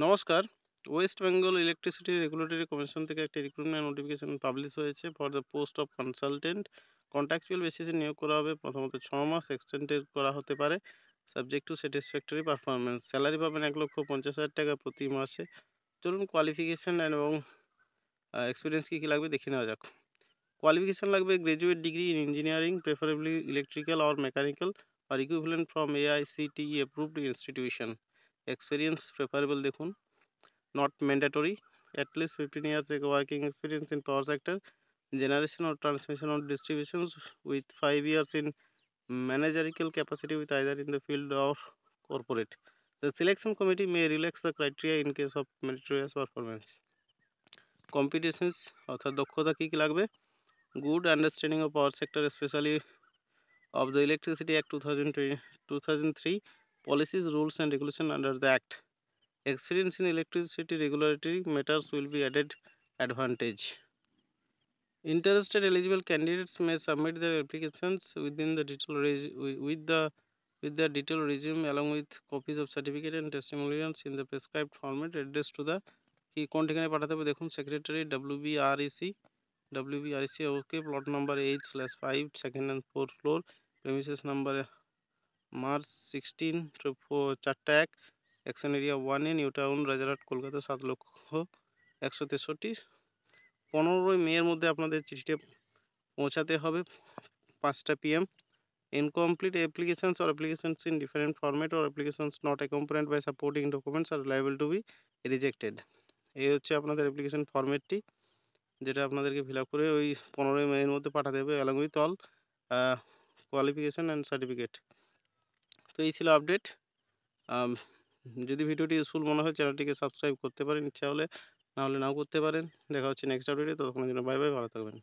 নমস্কার। West Bengal electricity regulatory commission থেকে একটা রিক্রুটমেন্ট নোটিফিকেশন পাবলিশ হয়েছে for the post of consultant. Contractual বেসিসে নিয়োগ করা হবে। প্রথমত 6 মাস, এক্সটেন্ডেড করা হতে পারে subject to satisfactory performance. Salary পাবেন 1,50,000 টাকা প্রতি মাসে। চলুন কোয়ালিফিকেশন এবং এক্সপিরিয়েন্স কী কী লাগবে দেখে নেওয়া যাক। কোয়ালিফিকেশন লাগবে graduate degree in engineering, preferably electrical or mechanical আর equivalent from AICTE approved institution. Experience preferable দেখুন, not mandatory. At least 15 years working experience in power sector, generation or transmission or distributions, with 5 years in managerial capacity with either in the field or corporate. The selection committee may relax the criteria in case of meritorious performance. Competencies অর্থাৎ দক্ষতা কী কী লাগবে? Good understanding of power sector, especially of the Electricity Act 2003, policies, rules and regulation under the act. Experience in electricity regulatory matters will be added advantage. Interested eligible candidates may submit their applications within the with the detailed resume along with copies of certificate and testimonials in the prescribed format addressed to the কি কোন ঠিকানায় পাঠাতে হবে দেখুন, secretary WBREC okay, plot number 8/5 second and 4th floor, premises number March 16 4টা 1, action area 1A, new town, Rajarhat, Kolkata 7,01,163। 15ই মে এর মধ্যে আপনাদের চিঠিটা পৌঁছাতে হবে 5টা PM। Incomplete applications or applications in different format or applications not accompanied by supporting documents are liable to be rejected. এই হচ্ছে আপনাদের অ্যাপ্লিকেশন ফরম্যাটটি, যেটা আপনাদেরকে ফিল আপ করে ওই 15ই মে এর মধ্যে পাঠাতে হবে along with all qualification and certificate। তো এই ছিল আপডেট। যদি ভিডিওটি ইউজফুল মনে হয় চ্যানেলটিকে সাবস্ক্রাইব করতে পারেন ইচ্ছা হলে, না হলে নাও করতে পারেন। দেখা হচ্ছে নেক্সট আপডেটে, ততক্ষণের জন্য বাই বাই, ভালো থাকবেন।